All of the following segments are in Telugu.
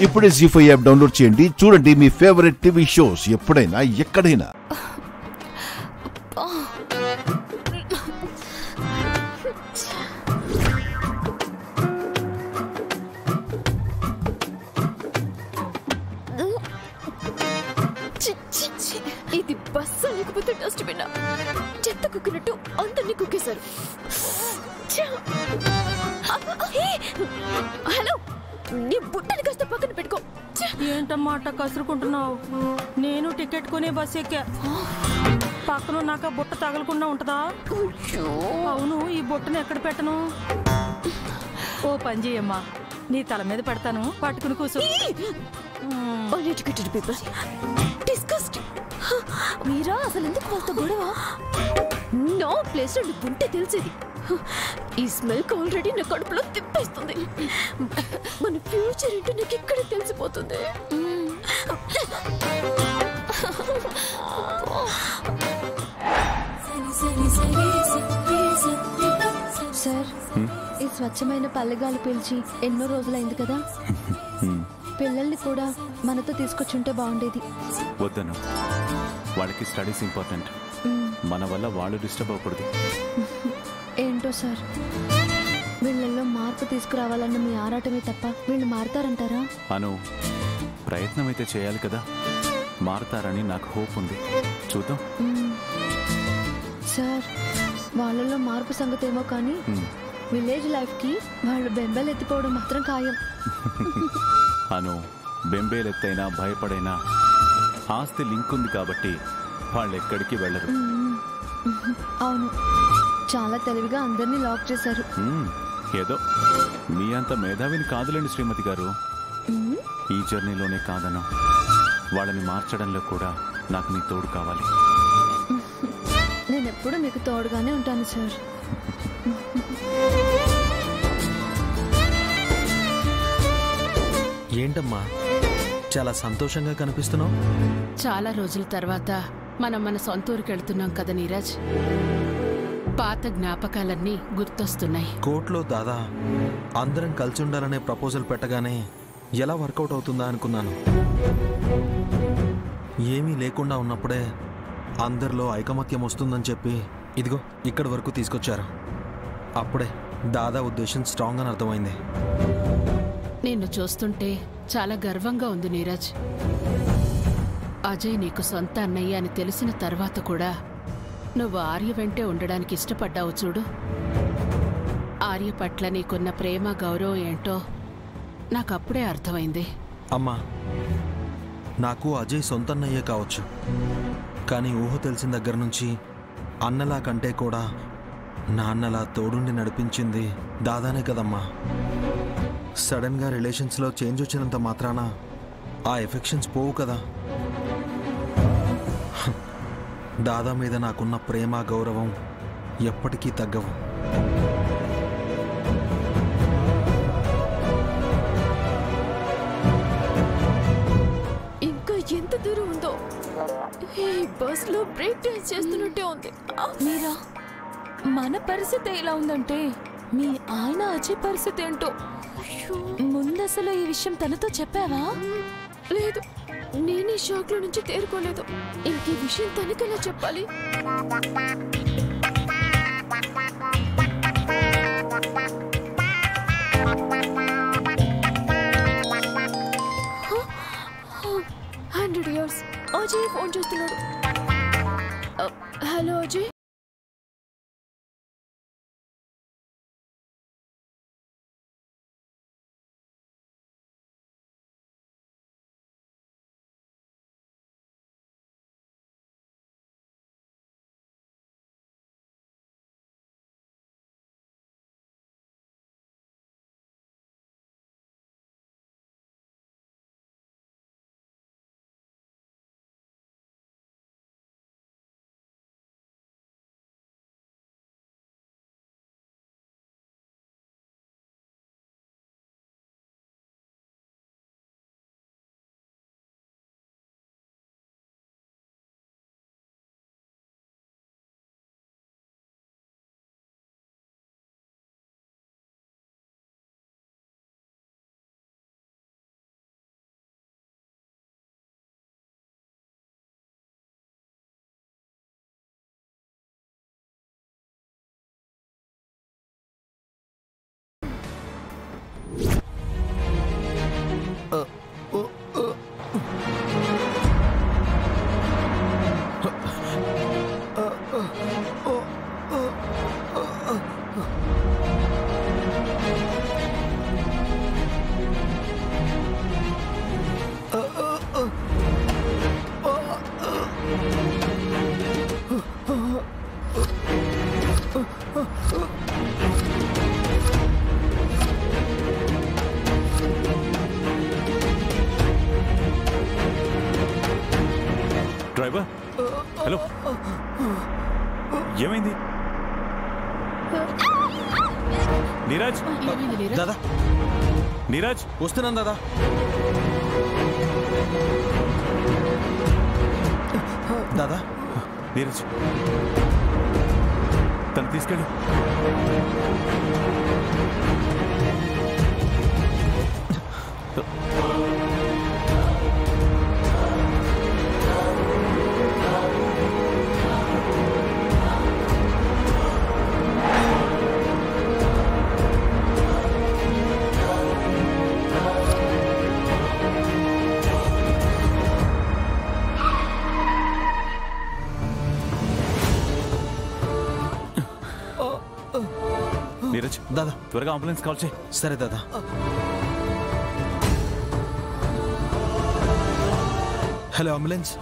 ఇప్పుడే జీ5 యాప్ డౌన్లోడ్ చేయండి. చూడండి మీ ఫేవరెట్ టీవీ షోస్ ఎప్పుడైనా ఎక్కడైనా. ఇది బస్సు లేకపోతే డస్ట్బిన్. చెత్త కుక్కినట్టు అందరినీ కుక్కేశారు. హలో, నీ బుట్టని కాస్త పక్కన పెట్టుకో. ఏంటమ్మా అట్ట కసురుకుంటున్నావు? నేను టికెట్ కొనే బస్ ఎక్కా. పక్కన నాకు బుట్ట తగలకుండా ఉంటుందా? అవును, ఈ బుట్టను ఎక్కడ పెట్టను? ఓ పని చేయమ్మా, నీ తల మీద పెడతాను, పట్టుకుని కూర్చో. మీరా అసలు ఎందుకు వాళ్ళతో గొడవ? నో ప్లేస్ లో ఉంటే తెలిసేది. ఈ స్మెల్ ఆల్రెడీ నా కడుపులో తిప్పేస్తుంది. మన ఫ్యూచర్ ఏంటో నాకు ఇక్కడే తెలిసిపోతుంది. సార్, ఈ స్వచ్ఛమైన పల్లెగాలి పీల్చి ఎన్నో రోజులైంది కదా. పిల్లల్ని కూడా మనతో తీసుకొచ్చుంటే బాగుండేది. వద్దను, వాళ్ళకి స్టడీస్ ఇంపార్టెంట్. మన వల్ల వాళ్ళు డిస్టర్బ్ అవ్వకూడదు. ఏంటో సార్, వీళ్ళల్లో మార్పు తీసుకురావాలన్న మీ ఆరాటమే తప్ప వీళ్ళు మారుతారంటారా? అను, ప్రయత్నం అయితే చేయాలి కదా. మారుతారని నాకు హోప్ ఉంది, చూద్దాం. సార్, వాళ్ళల్లో మార్పు సంగతి ఏమో కానీ విలేజ్ లైఫ్ కి వాళ్ళు బెంబేలు ఎత్తిపోవడం మాత్రం ఖాయం. అను, బెంబేలెత్తైనా భయపడైనా ఆస్తి లింక్ ఉంది కాబట్టి వాళ్ళు ఎక్కడికి వెళ్ళరు. అవును, చాలా తెలివిగా అందరినీ లాక్ చేశారు. ఏదో మీ అంత మేధావిని కాదులేండి శ్రీమతి గారు. ఈ జర్నీలోనే కాదను, వాళ్ళని మార్చడంలో కూడా నాకు మీ తోడు కావాలి. నేను ఎప్పుడు మీకు తోడుగానే ఉంటాను సార్. ఏంటమ్మా చాలా సంతోషంగా కనిపిస్తున్నావు? చాలా రోజుల తర్వాత మనం మన సొంత ఊరికి వెళ్తున్నాం కదా నీరజ్. పాత జ్ఞాపకాలన్నీ గుర్తొస్తున్నాయి. కోర్టులో దాదా అందరం కలిసి ఉండాలనే ప్రపోజల్ పెట్టగానే ఎలా వర్కౌట్ అవుతుందా అనుకున్నాను. ఏమీ లేకుండా ఉన్నప్పుడే అందరిలో ఐకమత్యం వస్తుందని చెప్పి ఇదిగో ఇక్కడి వరకు తీసుకొచ్చారు. అప్పుడే దాదా ఉద్దేశం స్ట్రాంగ్ అని అర్థమైంది. నిన్ను చూస్తుంటే చాలా గర్వంగా ఉంది నీరజ్. అజయ్ నీకు సొంత అన్నయ్య అని తెలిసిన తర్వాత కూడా నువ్వు ఆర్య వెంటే ఉండడానికి ఇష్టపడ్డావు చూడు. ఆర్య పట్ల నీకున్న ప్రేమ గౌరవం ఏంటో నాకు అప్పుడే అర్థమైంది. అమ్మా, నాకు అజయ్ సొంత అన్నయ్యే కావచ్చు, కానీ ఊహ తెలిసిన దగ్గర నుంచి అన్నలా కంటే కూడా నాన్నలా తోడుండి నడిపించింది దాదానే కదమ్మా. సడన్గా రిలేషన్స్లో చేంజ్ వచ్చినంత మాత్రాన ఆ ఎఫెక్షన్స్ పోవు కదా. దాదా మీద నాకున్న ప్రేమ గౌరవం ఎప్పటికీ తగ్గవు. ఇంకా ఎంత దూరం ఉందో? ఈ బస్ లో బ్రేక్ డాన్స్ చేస్తున్నట్టే ఉంది. మీరా, మన పరిస్థితి ఎలా ఉందంటే మీ ఆయన అజయ్ పరిస్థితి ఏంటో. ముందు అసలు ఈ విషయం తనతో చెప్పావా? లేదు, నేనే షాక్ లో నుంచి తేరుకోలేదు. ఇంక ఈ విషయం తనకెలా చెప్పాలి? $100 అజయ్ ఫోన్ చేస్తున్నాడు. హలో అజయ్. డ్రైవర్, హలో, ఏమైంది? నీరజ్, ఏమైంది నీరజ్? దాదా నీరజ్, వస్తున్నాను దాదా. దాదా నీరజ్, తను తీసుకెళ్ళు. నీరజ్, దాదా త్వరగా అంబులెన్స్ కాల్ చేయి. సరే దాదా. Hello ambulance.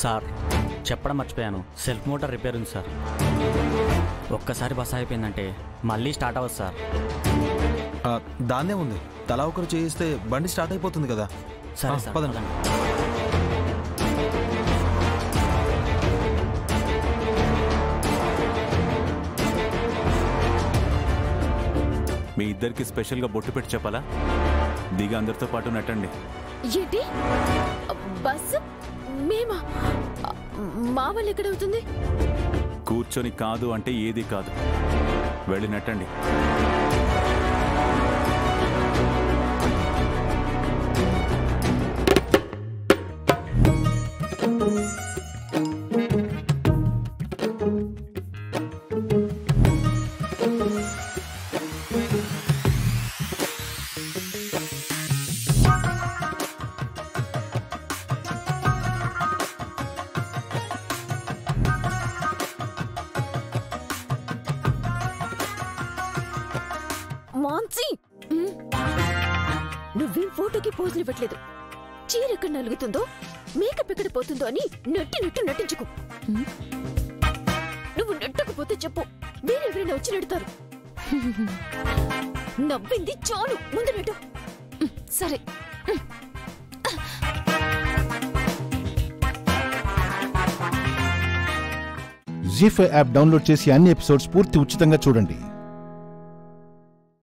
సార్ చెప్పడం మర్చిపోయాను, సెల్ఫ్ మోటార్ రిపేర్ ఉంది సార్. ఒక్కసారి బస్ అయిపోయిందంటే మళ్ళీ స్టార్ట్ అవ్వదు సార్. దాన్నే ఉంది, తలా ఒకరు చేయిస్తే బండి స్టార్ట్ అయిపోతుంది కదా. సరే సార్, పదండి. మీ ఇద్దరికి స్పెషల్గా బొట్టు పెట్టి చెప్పాలా? దిగి అందరితో పాటు నట్టండి. ఏంటి బస్సు మేమా? మా వాళ్ళు ఎక్కడవుతుంది? కూర్చొని కాదు అంటే ఏది కాదు, వెళ్ళి నట్టండి. మాన్సీ, నువ్వేం ఫోటోకి పోజులు ఇవ్వట్లేదు. చీర ఎక్కడ నలుగుతుందో, మేకప్ ఎక్కడ పోతుందో అని నటించుకో. నువ్వు నెట్టకపోతే చెప్పు, వేరెవరైనా వచ్చి నెడతారు. నవ్వింది చాలు, ముందు నెట్టు. సరే. జీ5 యాప్ డౌన్లోడ్ చేసి అన్ని ఎపిసోడ్స్ పూర్తి ఉచితంగా చూడండి.